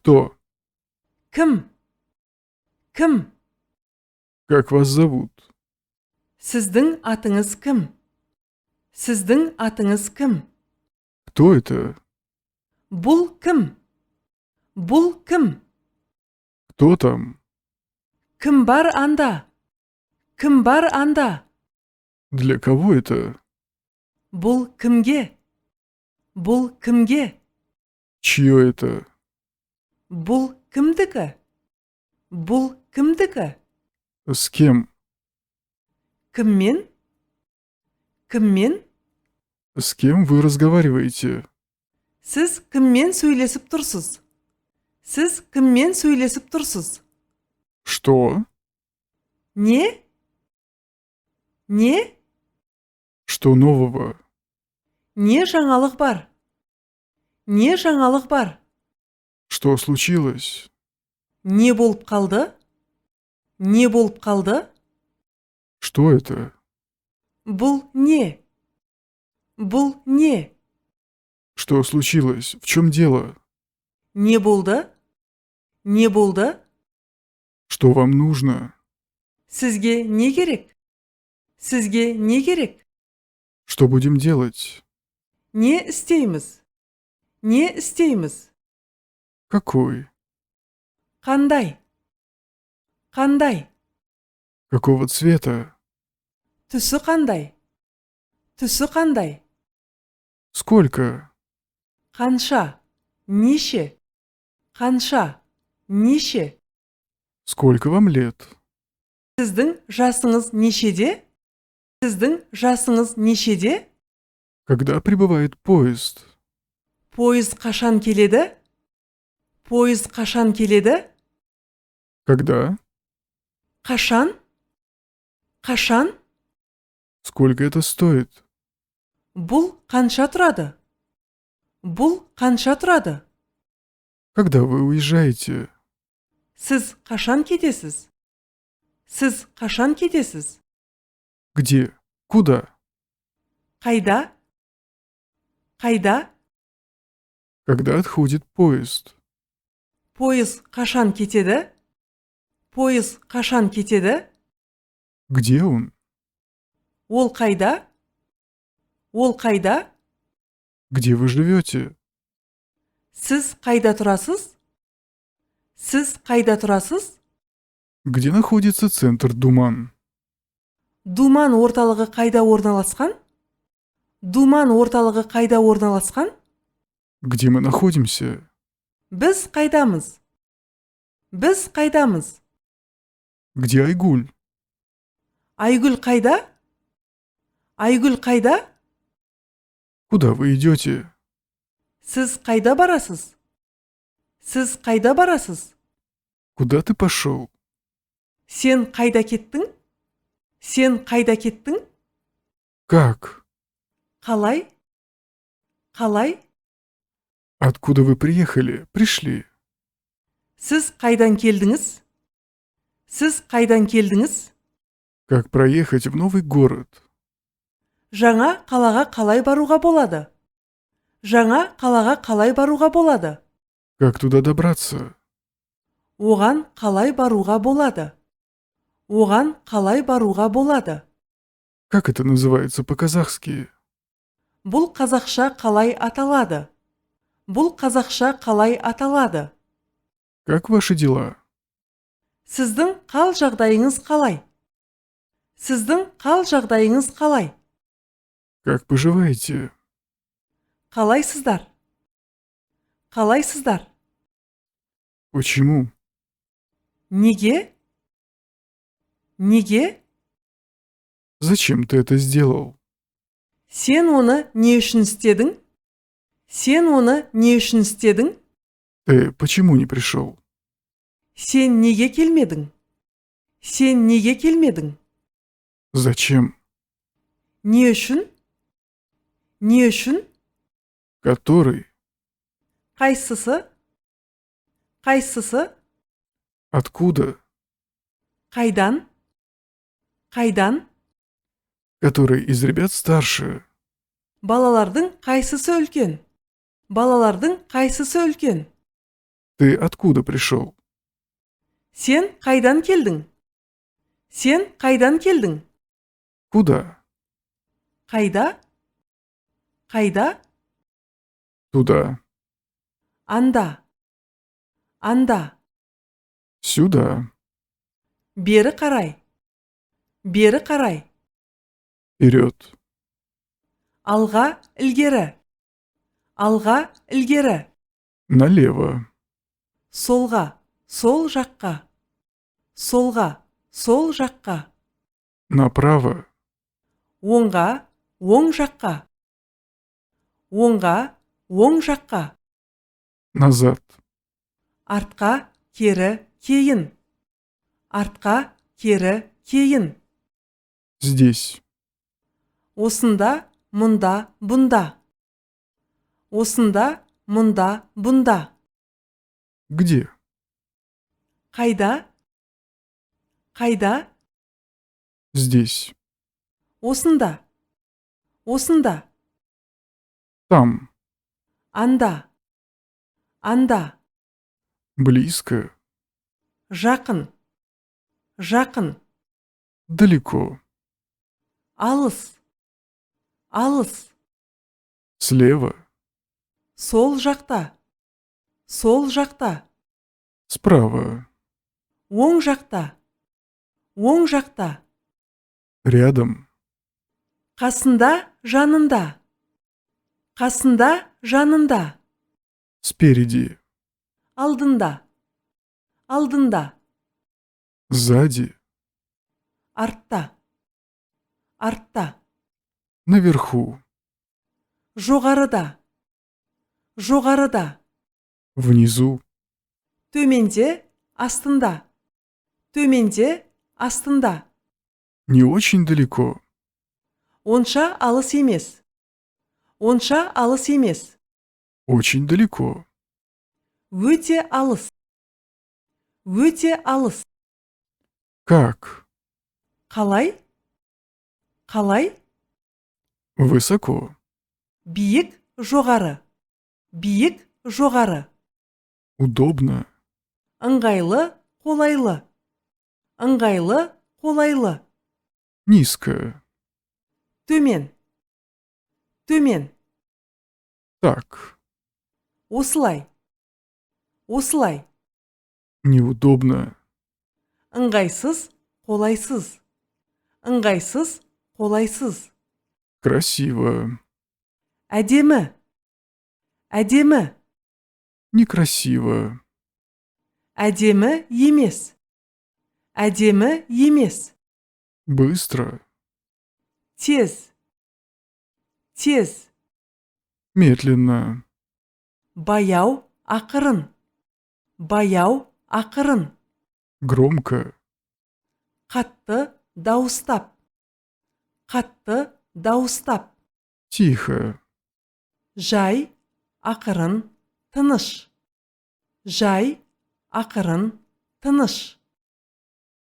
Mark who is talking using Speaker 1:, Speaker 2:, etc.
Speaker 1: Кто?
Speaker 2: Кім? Кім?
Speaker 1: Как вас зовут?
Speaker 2: Сіздің атыңыз кім? Сіздің атыңыз кім?
Speaker 1: Кто это?
Speaker 2: Бұл кім? Бұл кім?
Speaker 1: Кто там?
Speaker 2: Кім бар анда? Кім бар анда?
Speaker 1: Для кого это?
Speaker 2: Бұл кімге? Бұл кімге?
Speaker 1: Чье это?
Speaker 2: Бұл кімдікі? Бұл кімдікі?
Speaker 1: С кем?
Speaker 2: Кіммен? Кіммен?
Speaker 1: С кем вы разговариваете?
Speaker 2: Сіз кіммен сөйлесіп тұрсыз? Сіз кіммен сөйлесіп тұрсыз?
Speaker 1: Что?
Speaker 2: Не? Не?
Speaker 1: Что нового?
Speaker 2: Не жаңалық бар? Не жаңалық бар?
Speaker 1: Что случилось?
Speaker 2: Не болып қалды? Не болып қалды?
Speaker 1: Что это?
Speaker 2: Бұл не? Бұл не?
Speaker 1: Что случилось? В чем дело?
Speaker 2: Не болды? Не болды?
Speaker 1: Что вам нужно?
Speaker 2: Сізге не керек? Сізге не керек?
Speaker 1: Что будем делать?
Speaker 2: Не істейміз? Не істейміз?
Speaker 1: Какой?
Speaker 2: Қандай? Қандай?
Speaker 1: Какого цвета?
Speaker 2: Түсі қандай? Түсі қандай?
Speaker 1: Сколько?
Speaker 2: Қанша? Неше? Қанша? Неше?
Speaker 1: Сколько вам лет?
Speaker 2: Сіздің жасыңыз нешеде? Сіздің жасыңыз нешеде?
Speaker 1: Когда прибывает поезд?
Speaker 2: Пойыз қашан келеді? Пойыз қашан келеді?
Speaker 1: Когда?
Speaker 2: Қашан? Қашан?
Speaker 1: Сколько это стоит?
Speaker 2: Бұл қанша тұрады? Бұл қанша тұрады?
Speaker 1: Когда вы уезжаете?
Speaker 2: Сіз қашан кетесіз? Сіз қашан кетесіз?
Speaker 1: Где? Куда?
Speaker 2: Қайда? Қайда?
Speaker 1: Когда отходит поезд?
Speaker 2: Пойыз қашан кетеді? Пойыз қашан кетеді?
Speaker 1: Где он?
Speaker 2: Ол қайда? Ол қайда?
Speaker 1: Где вы живете?
Speaker 2: Сіз қайда тұрасыз? Сіз қайда тұрасыз?
Speaker 1: Где находится центр Думан?
Speaker 2: Думан орталығы қайда орналасқан? Думан орталығы қайда орналасқан?
Speaker 1: Где мы находимся?
Speaker 2: Біз қайдамыз? Біз қайдамыз?
Speaker 1: Где Айгуль?
Speaker 2: Айгүл қайда? Айгүл қайда?
Speaker 1: Куда вы идете?
Speaker 2: Сіз қайда барасыз? Сіз қайда барасыз?
Speaker 1: Куда ты пошел?
Speaker 2: Сен қайда кеттің? Сен қайда кеттің?
Speaker 1: Как?
Speaker 2: Қалай? Қалай?
Speaker 1: Откуда вы приехали? Пришли?
Speaker 2: Сіз қайдан келдіңіз? Сіз қайдан келдіңіз?
Speaker 1: Как проехать в новый город?
Speaker 2: Жаңа қалаға қалай баруға болады? Жаңа қалаға қалай баруға болады?
Speaker 1: Как туда добраться?
Speaker 2: Оған қалай баруға болады? Оған қалай баруға болады?
Speaker 1: Как это называется по-казахски?
Speaker 2: Бұл қазақша қалай аталады? Бұл қазақша қалай аталады?
Speaker 1: Как ваши дела?
Speaker 2: Сіздің қал жағдайыңыз қалай? Сіздің қал жағдайыңыз қалай?
Speaker 1: Как поживаете?
Speaker 2: Қалайсыздар? Қалайсыздар?
Speaker 1: Почему?
Speaker 2: Неге? Неге?
Speaker 1: Зачем ты это сделал?
Speaker 2: Сен оны не үшін істедің? Сен оны не үшін істедің?
Speaker 1: Ты почему не пришел?
Speaker 2: Сен неге келмедің? Сен неге келмедің?
Speaker 1: Зачем?
Speaker 2: Не үшін? Не үшін?
Speaker 1: Который?
Speaker 2: Қайсысы? Қайсысы?
Speaker 1: Откуда?
Speaker 2: Қайдан? Қайдан?
Speaker 1: Который из ребят старше.
Speaker 2: Балалардың қайсысы үлкен? Балалардың қайсысы үлкен?
Speaker 1: Ты откуда пришел?
Speaker 2: Сен қайдан келдің? Сен қайдан келдің?
Speaker 1: Куда?
Speaker 2: Қайда? Қайда?
Speaker 1: Туда.
Speaker 2: Анда. Анда.
Speaker 1: Сюда.
Speaker 2: Бері қарай. Бері қарай.
Speaker 1: Вперед.
Speaker 2: Алға, ілгері. Алға, ілгері.
Speaker 1: Налево.
Speaker 2: Солға, сол жаққа. Солға, сол жаққа.
Speaker 1: Направо.
Speaker 2: Оңға, оң жаққа. Оңға, оң жаққа.
Speaker 1: Назад.
Speaker 2: Артқа, кері, кейін. Артқа, кері, кейін.
Speaker 1: Здесь.
Speaker 2: Осында, мұнда, бұнда. Осында, мұнда, бұнда.
Speaker 1: Где?
Speaker 2: Қайда? Қайда?
Speaker 1: Здесь.
Speaker 2: Осында. Осында.
Speaker 1: Там.
Speaker 2: Анда. Анда.
Speaker 1: Близко.
Speaker 2: Жақын. Жақын.
Speaker 1: Далеко.
Speaker 2: Алыс. Алыс.
Speaker 1: Слева.
Speaker 2: Сол жақта. Сол жақта.
Speaker 1: Справа.
Speaker 2: Оң жақта. Оң жақта.
Speaker 1: Рядом.
Speaker 2: Қасында, жанында. Қасында, жанында.
Speaker 1: Спереди.
Speaker 2: Алдында. Алдында.
Speaker 1: Сзади.
Speaker 2: Артта. Артта.
Speaker 1: Наверху.
Speaker 2: Жоғарыда. Жоғарыда.
Speaker 1: Внизу.
Speaker 2: Төменде, астында. Төменде, астында.
Speaker 1: Не очень далеко.
Speaker 2: Онша алыс емес. Онша алыс емес.
Speaker 1: Очень далеко.
Speaker 2: Өте алыс. Өте алыс.
Speaker 1: Как?
Speaker 2: Қалай? Қалай?
Speaker 1: Высоко.
Speaker 2: Биік, жоғары. Биік, жоғары.
Speaker 1: Удобно.
Speaker 2: Ыңғайлы, қолайлы. Ыңғайлы, қолайлы.
Speaker 1: Низко.
Speaker 2: Төмен. Төмен.
Speaker 1: Так.
Speaker 2: Осылай. Осылай.
Speaker 1: Неудобно.
Speaker 2: Ыңғайсыз, қолайсыз. Ыңғайсыз, қолайсыз.
Speaker 1: Красиво.
Speaker 2: Әдемі. Әдемі.
Speaker 1: Некрасиво.
Speaker 2: Әдемі емес. Әдемі емес.
Speaker 1: Быстро.
Speaker 2: Тез. Тез.
Speaker 1: Медленно.
Speaker 2: Баяу, ақырын. Баяу, ақырын.
Speaker 1: Громко.
Speaker 2: Қатты, дауыстап. Қатты, дауыстап.
Speaker 1: Тихо.
Speaker 2: Жай, ақырын, тыныш. Жай, ақырын, тыныш.